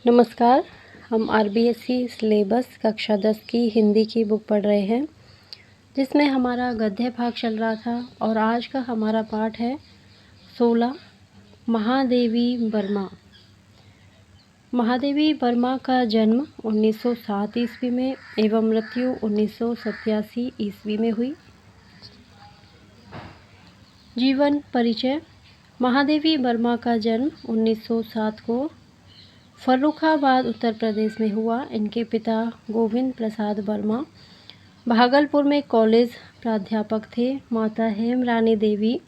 नमस्कार। हम RBSC syllabus कक्षा 10 की हिंदी की बुक पढ़ रहे हैं, जिसमें हमारा गद्य भाग चल रहा था और आज का हमारा पाठ है 16 महादेवी वर्मा। महादेवी वर्मा का जन्म 1907 ईस्वी में एवं मृत्यु 1987 ईस्वी में हुई। जीवन परिचय। महादेवी वर्मा का जन्म 1907 को फर्रुखाबाद उत्तर प्रदेश में हुआ। इनके पिता गोविंद प्रसाद वर्मा भागलपुर में कॉलेज प्राध्यापक थे। माता हेमरानी देवी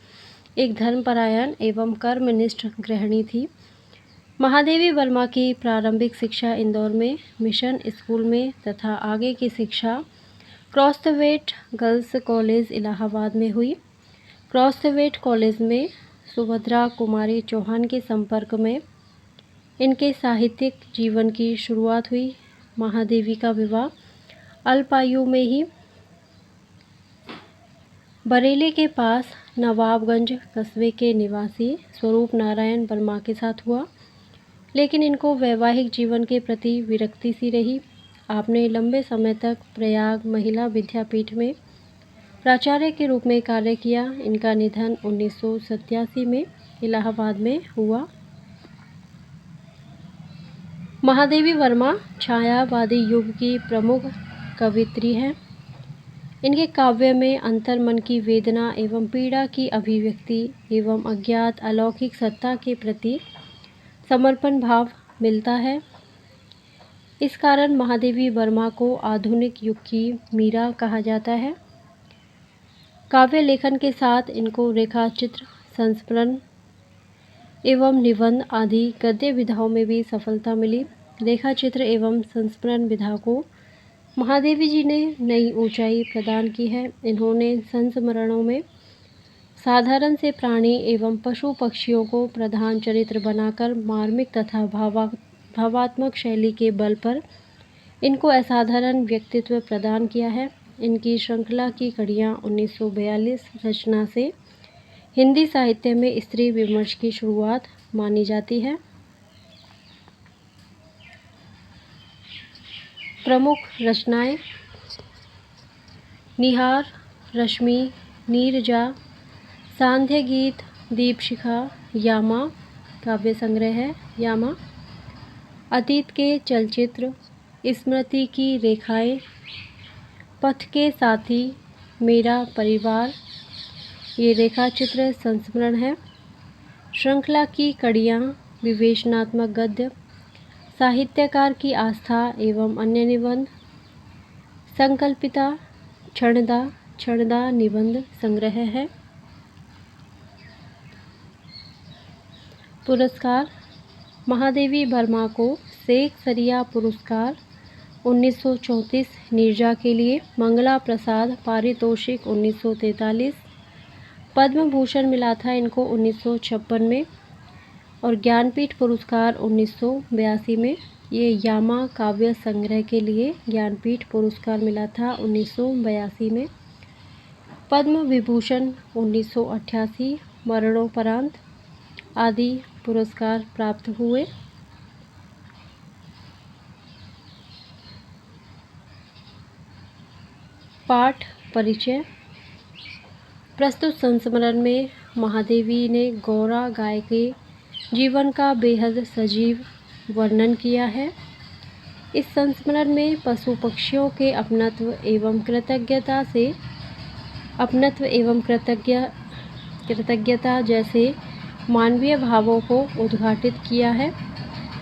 एक धर्मपरायण एवं कर्मनिष्ठ गृहिणी थी। महादेवी वर्मा की प्रारंभिक शिक्षा इंदौर में मिशन स्कूल में तथा आगे की शिक्षा क्रॉसवेट गर्ल्स कॉलेज इलाहाबाद में हुई। क्रॉसवेट कॉलेज में सुभद्रा कुमारी चौहान के संपर्क में इनके साहित्यिक जीवन की शुरुआत हुई। महादेवी का विवाह अल्पायु में ही बरेली के पास नवाबगंज कस्बे के निवासी स्वरूप नारायण वर्मा के साथ हुआ, लेकिन इनको वैवाहिक जीवन के प्रति विरक्ति सी रही। आपने लंबे समय तक प्रयाग महिला विद्यापीठ में प्राचार्य के रूप में कार्य किया। इनका निधन 1987 में इलाहाबाद में हुआ। महादेवी वर्मा छायावादी युग की प्रमुख कवयित्री हैं। इनके काव्य में अंतर्मन की वेदना एवं पीड़ा की अभिव्यक्ति एवं अज्ञात अलौकिक सत्ता के प्रति समर्पण भाव मिलता है। इस कारण महादेवी वर्मा को आधुनिक युग की मीरा कहा जाता है। काव्य लेखन के साथ इनको रेखाचित्र, संस्मरण एवं निबंध आदि गद्य विधाओं में भी सफलता मिली। रेखाचित्र एवं संस्मरण विधा को महादेवी जी ने नई ऊंचाई प्रदान की है। इन्होंने संस्मरणों में साधारण से प्राणी एवं पशु पक्षियों को प्रधान चरित्र बनाकर मार्मिक तथा भावात्मक शैली के बल पर इनको असाधारण व्यक्तित्व प्रदान किया है। इनकी श्रृंखला की कड़ियाँ 1942 रचना से हिंदी साहित्य में स्त्री विमर्श की शुरुआत मानी जाती है। प्रमुख रचनाएं निहार, रश्मि, नीरजा, सांध्य गीत, दीपशिखा, यामा काव्य संग्रह है यामा, अतीत के चलचित्र, स्मृति की रेखाएं, पथ के साथी, मेरा परिवार ये रेखाचित्र संस्मरण है। श्रृंखला की कड़ियाँ, विवेचनात्मक गद्य, साहित्यकार की आस्था एवं अन्य निबंध, संकल्पिता, क्षणदा निबंध संग्रह है। पुरस्कार। महादेवी वर्मा को शेख सरिया पुरस्कार 1934 नीरजा के लिए, मंगला प्रसाद पारितोषिक 1943, पद्म भूषण मिला था इनको 1956 में और ज्ञानपीठ पुरस्कार 1982 में। ये यामा काव्य संग्रह के लिए ज्ञानपीठ पुरस्कार मिला था 1982 में। पद्म विभूषण 1988 मरणोपरांत आदि पुरस्कार प्राप्त हुए। पाठ परिचय। प्रस्तुत संस्मरण में महादेवी ने गौरा गाय के जीवन का बेहद सजीव वर्णन किया है। इस संस्मरण में पशु पक्षियों के अपनत्व एवं कृतज्ञता जैसे मानवीय भावों को उद्घाटित किया है।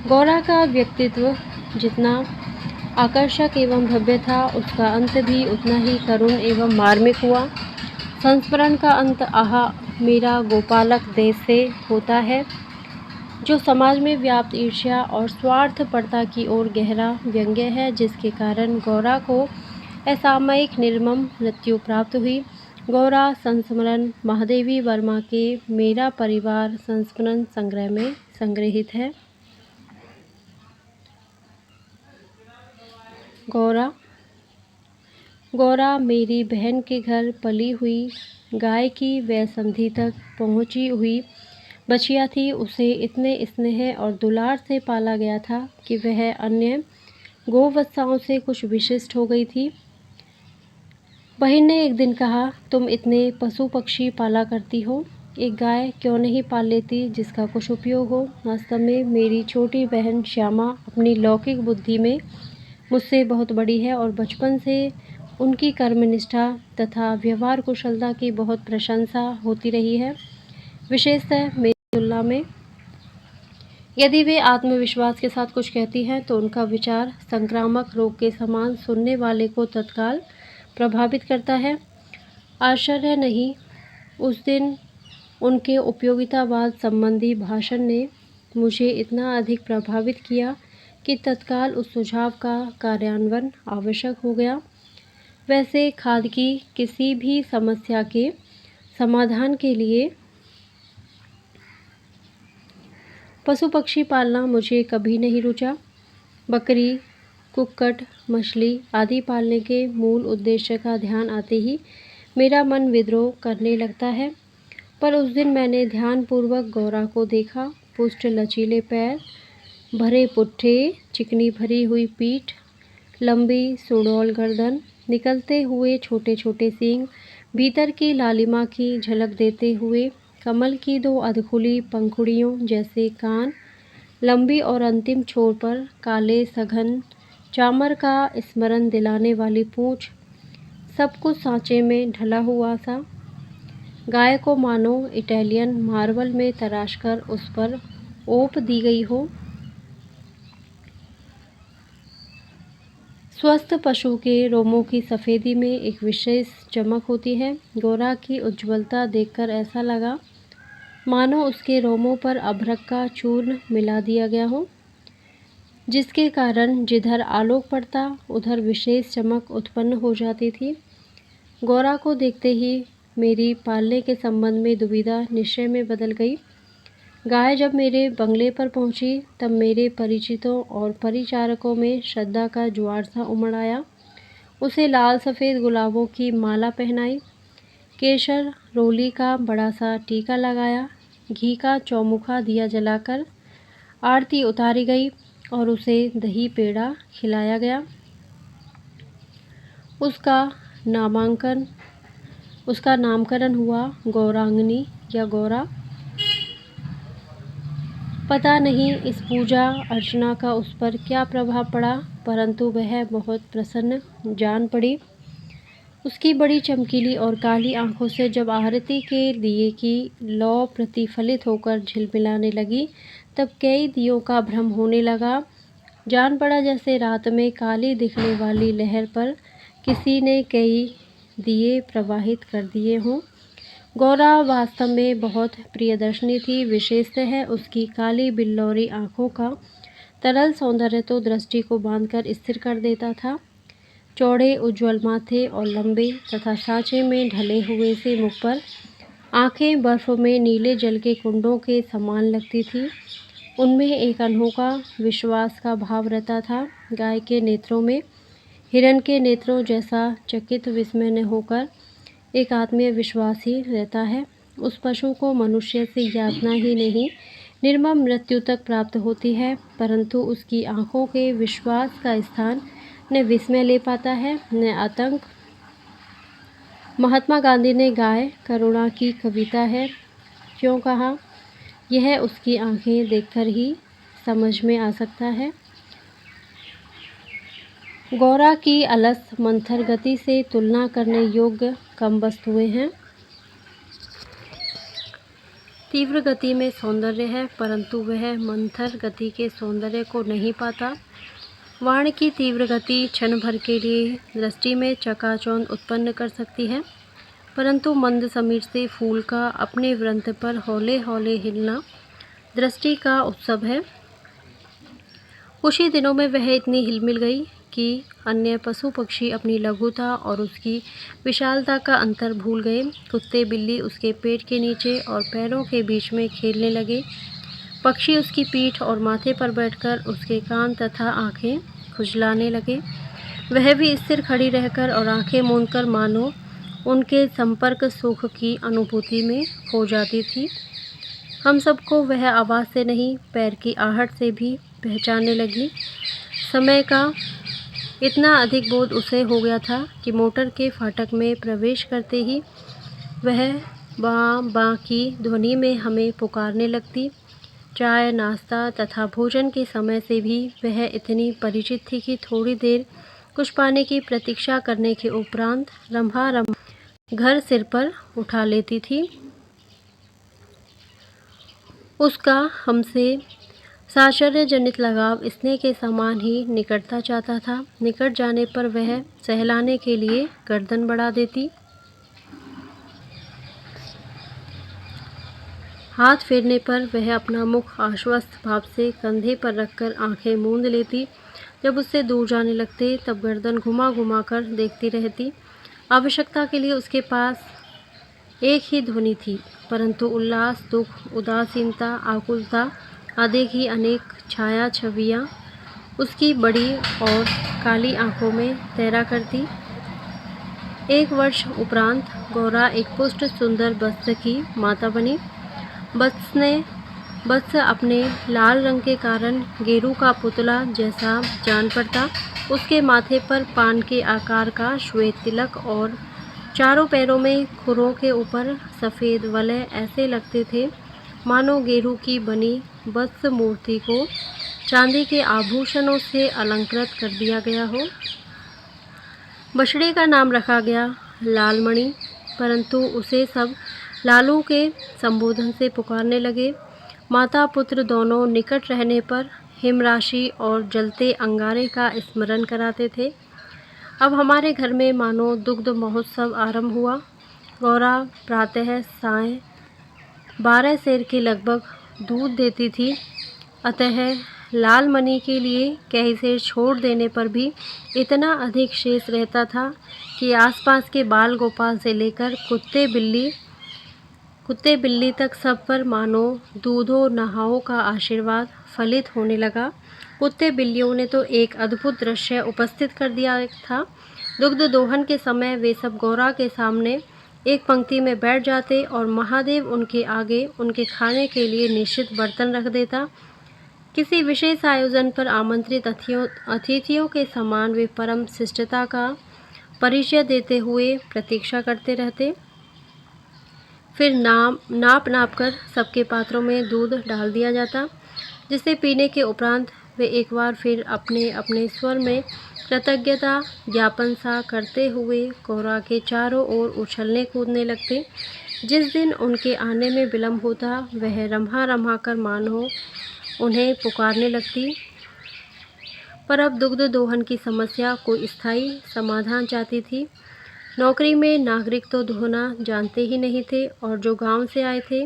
गौरा का व्यक्तित्व जितना आकर्षक एवं भव्य था, उसका अंत भी उतना ही करुण एवं मार्मिक हुआ। संस्मरण का अंत आहा मेरा गोपालक देश से होता है, जो समाज में व्याप्त ईर्ष्या और स्वार्थपरता की ओर गहरा व्यंग्य है, जिसके कारण गौरा को असामयिक निर्मम मृत्यु प्राप्त हुई। गौरा संस्मरण महादेवी वर्मा के मेरा परिवार संस्मरण संग्रह में संग्रहित है। गौरा मेरी बहन के घर पली हुई, गाय की वह संधि तक पहुँची हुई बछिया थी, उसे इतने स्नेह और दुलार से पाला गया था कि वह अन्य गोवत्साओं से कुछ विशिष्ट हो गई थी। बहन ने एक दिन कहा, तुम इतने पशु पक्षी पाला करती हो, एक गाय क्यों नहीं पाल लेती जिसका कुछ उपयोग हो। वास्तव में मेरी छोटी बहन श्यामा अपनी लौकिक बुद्धि में मुझसे बहुत बड़ी है और बचपन से उनकी कर्मनिष्ठा तथा व्यवहार कुशलता की बहुत प्रशंसा होती रही है। विशेषतः मेरी तुलना में यदि वे आत्मविश्वास के साथ कुछ कहती हैं तो उनका विचार संक्रामक रोग के समान सुनने वाले को तत्काल प्रभावित करता है। आश्चर्य नहीं, उस दिन उनके उपयोगितावाद संबंधी भाषण ने मुझे इतना अधिक प्रभावित किया कि तत्काल उस सुझाव का कार्यान्वयन आवश्यक हो गया। वैसे खाद की किसी भी समस्या के समाधान के लिए पशु पक्षी पालना मुझे कभी नहीं रुचा। बकरी, कुक्कट, मछली आदि पालने के मूल उद्देश्य का ध्यान आते ही मेरा मन विद्रोह करने लगता है। पर उस दिन मैंने ध्यानपूर्वक गौरा को देखा। पुष्ट लचीले पैर, भरे पुट्ठे, चिकनी भरी हुई पीठ, लंबी सुडौल गर्दन, निकलते हुए छोटे छोटे सींग, भीतर की लालिमा की झलक देते हुए कमल की दो अधखुली पंखुड़ियों जैसे कान, लंबी और अंतिम छोर पर काले सघन चामर का स्मरण दिलाने वाली पूंछ, सब कुछ सांचे में ढला हुआ सा। गाय को मानो इटालियन मार्बल में तराशकर उस पर ओप दी गई हो। स्वस्थ पशु के रोमों की सफ़ेदी में एक विशेष चमक होती है। गौरा की उज्ज्वलता देखकर ऐसा लगा मानो उसके रोमों पर अभ्रक का चूर्ण मिला दिया गया हो, जिसके कारण जिधर आलोक पड़ता उधर विशेष चमक उत्पन्न हो जाती थी। गौरा को देखते ही मेरी पालने के संबंध में दुविधा निश्चय में बदल गई। गाय जब मेरे बंगले पर पहुंची तब मेरे परिचितों और परिचारकों में श्रद्धा का ज्वार सा उमड़ आया। उसे लाल सफ़ेद गुलाबों की माला पहनाई, केसर रोली का बड़ा सा टीका लगाया, घी का चौमुखा दिया जलाकर आरती उतारी गई और उसे दही पेड़ा खिलाया गया। उसका नामकरण हुआ गौरांगनी या गौरा। पता नहीं इस पूजा अर्चना का उस पर क्या प्रभाव पड़ा, परंतु वह बहुत प्रसन्न जान पड़ी। उसकी बड़ी चमकीली और काली आंखों से जब आरती के दिए की लौ प्रतिफलित होकर झिलमिलाने लगी तब कई दियों का भ्रम होने लगा। जान पड़ा जैसे रात में काली दिखने वाली लहर पर किसी ने कई दिए प्रवाहित कर दिए हों। गौरा वास्तव में बहुत प्रियदर्शनी थी। विशेषतः उसकी काली बिल्लौरी आँखों का तरल सौंदर्य तो दृष्टि को बांधकर स्थिर कर देता था। चौड़े उज्ज्वल माथे और लंबे तथा सांचे में ढले हुए से मुख पर आँखें बर्फ में नीले जल के कुंडों के समान लगती थी। उनमें एक अनोखा विश्वास का भाव रहता था। गाय के नेत्रों में हिरण के नेत्रों जैसा चकित विस्मय न होकर एक आत्मीय विश्वास ही रहता है। उस पशु को मनुष्य से यातना ही नहीं निर्मम मृत्यु तक प्राप्त होती है, परंतु उसकी आँखों के विश्वास का स्थान न विस्मय ले पाता है न आतंक। महात्मा गांधी ने गाय करुणा की कविता है क्यों कहा, यह उसकी आँखें देखकर ही समझ में आ सकता है। गौरा की अलस मंथर गति से तुलना करने योग्य कम वस्तुएं हैं। तीव्र गति में सौंदर्य है, परंतु वह मंथर गति के सौंदर्य को नहीं पाता। वाण की तीव्र गति क्षण भर के लिए दृष्टि में चकाचौंध उत्पन्न कर सकती है, परंतु मंद समीर से फूल का अपने वृंत पर हौले हौले हिलना दृष्टि का उत्सव है। कुछ ही दिनों में वह इतनी हिलमिल गई कि अन्य पशु पक्षी अपनी लघुता और उसकी विशालता का अंतर भूल गए। कुत्ते बिल्ली उसके पेट के नीचे और पैरों के बीच में खेलने लगे। पक्षी उसकी पीठ और माथे पर बैठकर उसके कान तथा आँखें खुजलाने लगे। वह भी स्थिर खड़ी रहकर और आँखें मूंदकर मानो उनके संपर्क सुख की अनुभूति में खो जाती थी। हम सबको वह आवाज़ से नहीं, पैर की आहट से भी पहचानने लगी। समय का इतना अधिक बोध उसे हो गया था कि मोटर के फाटक में प्रवेश करते ही वह बाँ बाँ की ध्वनि में हमें पुकारने लगती। चाय, नाश्ता तथा भोजन के समय से भी वह इतनी परिचित थी कि थोड़ी देर कुछ पाने की प्रतीक्षा करने के उपरांत रम्हा घर सिर पर उठा लेती थी। उसका हमसे साश्चर्यजनित लगाव स्नेह के समान ही निकटता चाहता था। निकट जाने पर वह सहलाने के लिए गर्दन बढ़ा देती, हाथ फेरने पर वह अपना मुख आश्वस्त भाव से कंधे पर रखकर आंखें मूंद लेती। जब उससे दूर जाने लगते तब गर्दन घुमा घुमा कर देखती रहती। आवश्यकता के लिए उसके पास एक ही ध्वनि थी, परंतु उल्लास, दुख, उदासीनता, आकुलता आदि की अनेक छाया छवियाँ उसकी बड़ी और काली आंखों में तैरा करती। 1 वर्ष उपरांत गौरा एक पुष्ट सुंदर वत्स की माता बनी। वत्स अपने लाल रंग के कारण गेरू का पुतला जैसा जान पड़ता। उसके माथे पर पान के आकार का श्वेत तिलक और चारों पैरों में खुरों के ऊपर सफ़ेद वलय ऐसे लगते थे मानो गेरू की बनी वत्स मूर्ति को चांदी के आभूषणों से अलंकृत कर दिया गया हो। बछड़े का नाम रखा गया लालमणि, परंतु उसे सब लालू के संबोधन से पुकारने लगे। माता पुत्र दोनों निकट रहने पर हिमराशि और जलते अंगारे का स्मरण कराते थे। अब हमारे घर में मानो दुग्ध महोत्सव आरंभ हुआ। गौरा प्रातः साय 12 सेर के लगभग दूध देती थी, अतः लालमणि के लिए कई सेर छोड़ देने पर भी इतना अधिक शेष रहता था कि आसपास के बाल गोपाल से लेकर कुत्ते बिल्ली तक सब पर मानो दूधो नहाओ का आशीर्वाद फलित होने लगा। कुत्ते बिल्लियों ने तो एक अद्भुत दृश्य उपस्थित कर दिया था। दुग्ध दोहन के समय वे सब गौरा के सामने एक पंक्ति में बैठ जाते और महादेव उनके आगे उनके खाने के लिए निश्चित बर्तन रख देता। किसी विशेष आयोजन पर आमंत्रित अतिथियों के समान वे परम शिष्टता का परिचय देते हुए प्रतीक्षा करते रहते। फिर नाप कर सबके पात्रों में दूध डाल दिया जाता, जिसे पीने के उपरांत वे एक बार फिर अपने अपने स्वर में कृतज्ञता ज्ञापन सा करते हुए गौरा के चारों ओर उछलने कूदने लगते। जिस दिन उनके आने में विलम्ब होता वह रम्हा कर मानो उन्हें पुकारने लगती, पर अब दुग्ध दोहन की समस्या कोई स्थायी समाधान चाहती थी। नौकरी में नागरिक तो दोहना जानते ही नहीं थे और जो गांव से आए थे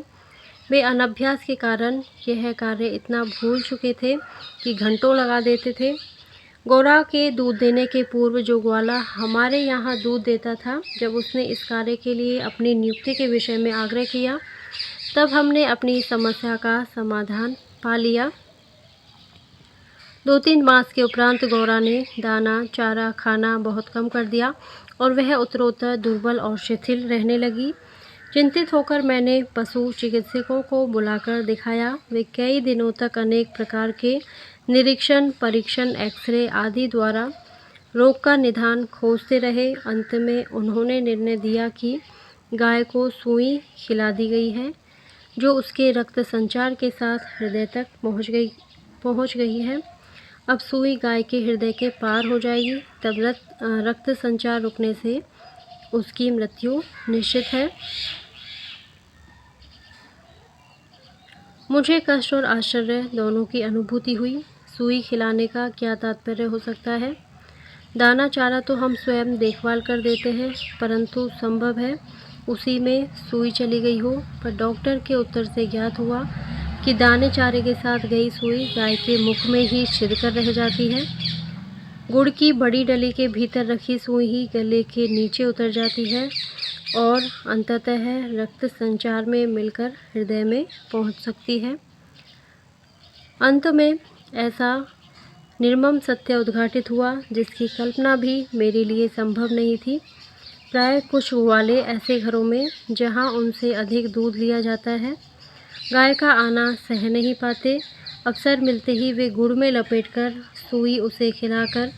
वे अनभ्यास के कारण यह कार्य इतना भूल चुके थे कि घंटों लगा देते थे। गौरा के दूध देने के पूर्व जो ग्वाला हमारे यहाँ दूध देता था, जब उसने इस कार्य के लिए अपनी नियुक्ति के विषय में आग्रह किया तब हमने अपनी समस्या का समाधान पा लिया। 2-3 मास के उपरांत गौरा ने दाना चारा खाना बहुत कम कर दिया और वह उत्तरोत्तर दुर्बल और शिथिल रहने लगी। चिंतित होकर मैंने पशु चिकित्सकों को बुलाकर दिखाया। वे कई दिनों तक अनेक प्रकार के निरीक्षण, परीक्षण, एक्सरे आदि द्वारा रोग का निदान खोजते रहे। अंत में उन्होंने निर्णय दिया कि गाय को सुई खिला दी गई है, जो उसके रक्त संचार के साथ हृदय तक पहुंच गई है। अब सुई गाय के हृदय के पार हो जाएगी, तब रक्त संचार रुकने से उसकी मृत्यु निश्चित है। मुझे कष्ट और आश्चर्य दोनों की अनुभूति हुई। सुई खिलाने का क्या तात्पर्य हो सकता है? दाना चारा तो हम स्वयं देखभाल कर देते हैं, परंतु संभव है उसी में सुई चली गई हो। पर डॉक्टर के उत्तर से ज्ञात हुआ कि दाने चारे के साथ गई सुई गाय के मुख में ही छिदकर रह जाती है। गुड़ की बड़ी डली के भीतर रखी सुई ही गले के नीचे उतर जाती है और अंततः रक्त संचार में मिलकर हृदय में पहुंच सकती है। अंत में ऐसा निर्मम सत्य उद्घाटित हुआ जिसकी कल्पना भी मेरे लिए संभव नहीं थी। प्राय कुछ ग्वाले ऐसे घरों में जहां उनसे अधिक दूध लिया जाता है, गाय का आना सह नहीं पाते। अवसर मिलते ही वे गुड़ में लपेटकर सुई उसे खिलाकर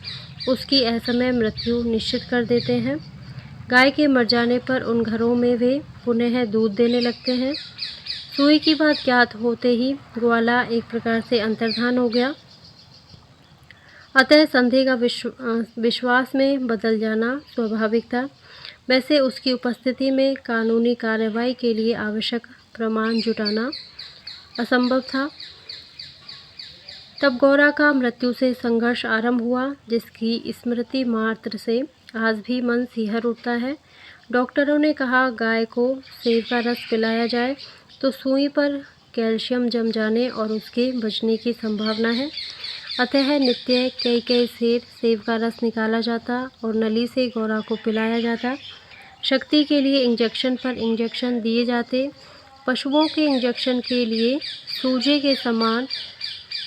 उसकी असमय मृत्यु निश्चित कर देते हैं। गाय के मर जाने पर उन घरों में वे पुनः दूध देने लगते हैं। सुई की बात ज्ञात होते ही ग्वाला एक प्रकार से अंतर्धान हो गया। अतः संदेह का विश्वास में बदल जाना स्वाभाविक था। वैसे उसकी उपस्थिति में कानूनी कार्रवाई के लिए आवश्यक प्रमाण जुटाना असंभव था। तब गौरा का मृत्यु से संघर्ष आरंभ हुआ, जिसकी स्मृति मात्र से आज भी मन सिहर उठता है। डॉक्टरों ने कहा गाय को सेब का रस पिलाया जाए तो सुई पर कैल्शियम जम जाने और उसके बचने की संभावना है। अतः नित्य कई सेब का रस निकाला जाता और नली से गौरा को पिलाया जाता। शक्ति के लिए इंजेक्शन पर इंजेक्शन दिए जाते। पशुओं के इंजेक्शन के लिए सूजे के समान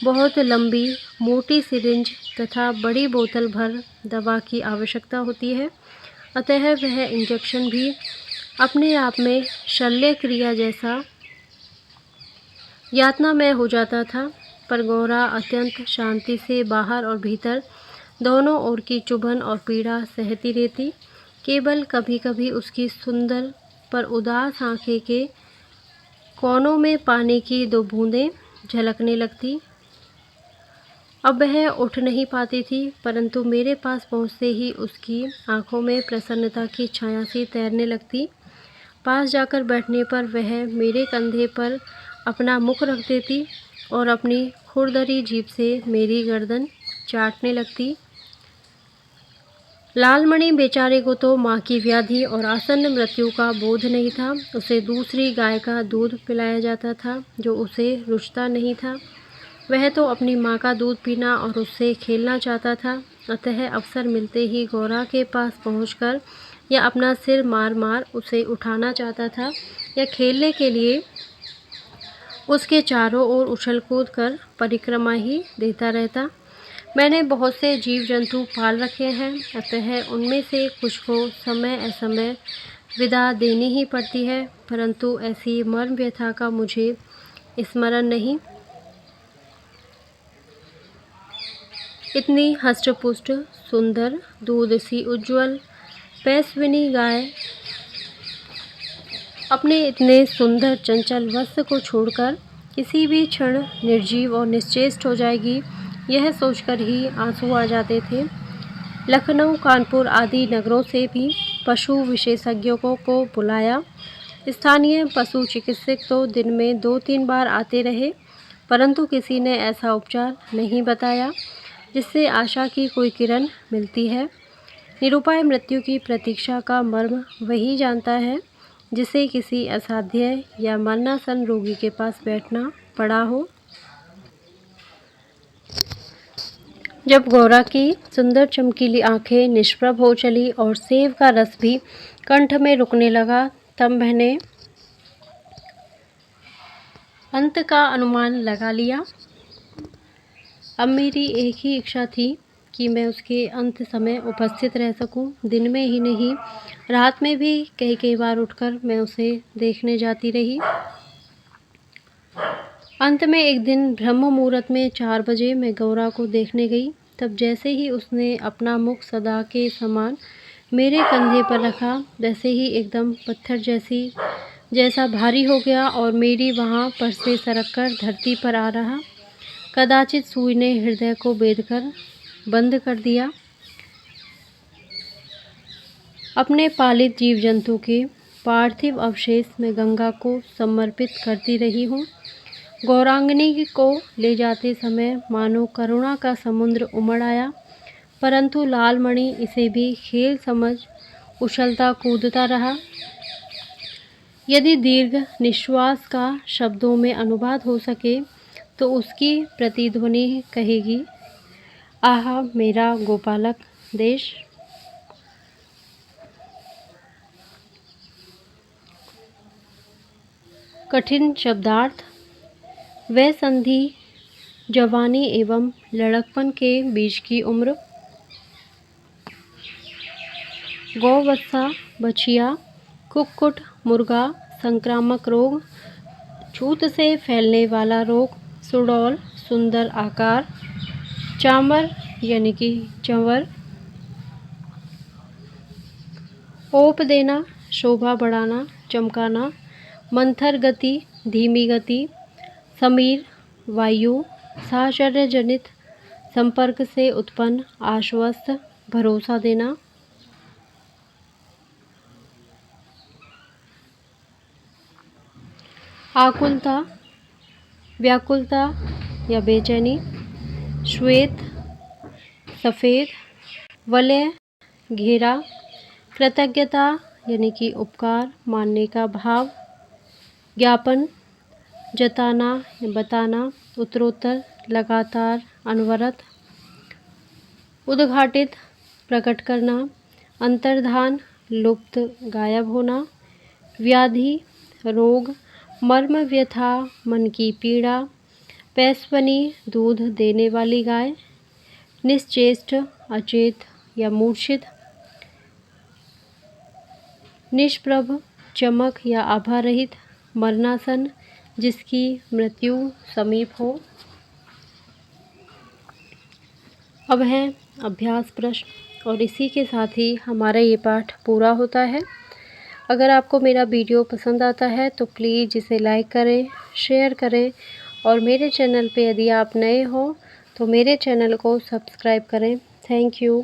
बहुत लंबी मोटी सिरिंज तथा बड़ी बोतल भर दवा की आवश्यकता होती है। अतः वह इंजेक्शन भी अपने आप में शल्य क्रिया जैसा यातनामय हो जाता था। पर गौरा अत्यंत शांति से बाहर और भीतर दोनों ओर की चुभन और पीड़ा सहती रहती। केवल कभी कभी उसकी सुंदर पर उदास आंखें के कोनों में पानी की 2 बूंदें झलकने लगती। अब वह उठ नहीं पाती थी, परंतु मेरे पास पहुंचते ही उसकी आंखों में प्रसन्नता की छाया सी तैरने लगती। पास जाकर बैठने पर वह मेरे कंधे पर अपना मुख रख देती और अपनी खुरदरी जीभ से मेरी गर्दन चाटने लगती। लालमणि बेचारे को तो माँ की व्याधि और आसन्न मृत्यु का बोध नहीं था। उसे दूसरी गाय का दूध पिलाया जाता था, जो उसे रुचता नहीं था। वह तो अपनी माँ का दूध पीना और उससे खेलना चाहता था। अतः अवसर मिलते ही गौरा के पास पहुंचकर या अपना सिर मार मार उसे उठाना चाहता था या खेलने के लिए उसके चारों ओर उछल कूद कर परिक्रमा ही देता रहता। मैंने बहुत से जीव जंतु पाल रखे हैं, अतः उनमें से कुछ को समय असमय विदा देनी ही पड़ती है, परंतु ऐसी मर्म व्यथा का मुझे स्मरण नहीं। इतनी हष्टपुष्ट सुंदर दूध सी उज्ज्वल पैसविनी गाय अपने इतने सुंदर चंचल वत्स को छोड़कर किसी भी क्षण निर्जीव और निश्चेष्ट हो जाएगी, यह सोचकर ही आंसू आ जाते थे। लखनऊ, कानपुर आदि नगरों से भी पशु विशेषज्ञों को बुलाया। स्थानीय पशु चिकित्सक तो दिन में 2-3 बार आते रहे, परंतु किसी ने ऐसा उपचार नहीं बताया जिससे आशा की कोई किरण मिलती है। निरुपाय मृत्यु की प्रतीक्षा का मर्म वही जानता है जिसे किसी असाध्य या मरणासन रोगी के पास बैठना पड़ा हो। जब गौरा की सुंदर चमकीली आंखें निष्प्रभ हो चली और सेब का रस भी कंठ में रुकने लगा, तब मैंने अंत का अनुमान लगा लिया। अब मेरी एक ही इच्छा थी कि मैं उसके अंत समय उपस्थित रह सकूं। दिन में ही नहीं, रात में भी कई बार उठकर मैं उसे देखने जाती रही। अंत में एक दिन ब्रह्म मुहूर्त में 4 बजे मैं गौरा को देखने गई। तब जैसे ही उसने अपना मुख सदा के समान मेरे कंधे पर रखा, वैसे ही एकदम पत्थर जैसा भारी हो गया और मेरी वहाँ पर से सरककर धरती पर आ रहा। कदाचित सुई ने हृदय को बेधकर बंद कर दिया। अपने पालित जीव जंतु के पार्थिव अवशेष में गंगा को समर्पित करती रही हूँ। गौरांगनी को ले जाते समय मानो करुणा का समुद्र उमड़ आया, परंतु लालमणि इसे भी खेल समझ उछलता कूदता रहा। यदि दीर्घ निश्वास का शब्दों में अनुवाद हो सके तो उसकी प्रतिध्वनि कहेगी, आहा मेरा गोपालक देश। कठिन शब्दार्थ। वह संधि जवानी एवं लड़कपन के बीच की उम्र। गौवत्सा, बछिया, कुक्कुट, मुर्गा, संक्रामक रोग, छूत से फैलने वाला रोग, सुडौल, सुंदर आकार, चामर यानी कि चंवर, ओप देना, शोभा बढ़ाना, चमकाना, मंथर गति, धीमी गति, समीर, वायु, साहचर्यजनित संपर्क से उत्पन्न, आश्वस्त, भरोसा देना, आकुलता, व्याकुलता या बेचैनी, श्वेत, सफ़ेद, वलय, घेरा, कृतज्ञता यानी कि उपकार मानने का भाव, ज्ञापन, जताना या बताना, उत्तरोत्तर, लगातार, अनवरत, उद्घाटित, प्रकट करना, अंतर्धान, लुप्त, गायब होना, व्याधि, रोग, मर्म, व्यथा, मन की पीड़ा, पैस्वनी, दूध देने वाली गाय, निश्चेष्ट, अचेत या मूर्छित, निष्प्रभ, चमक या आभा रहित, मरणासन, जिसकी मृत्यु समीप हो। अब है अभ्यास प्रश्न और इसी के साथ ही हमारा ये पाठ पूरा होता है। अगर आपको मेरा वीडियो पसंद आता है तो प्लीज़ इसे लाइक करें, शेयर करें और मेरे चैनल पे यदि आप नए हो तो मेरे चैनल को सब्सक्राइब करें। Thank you.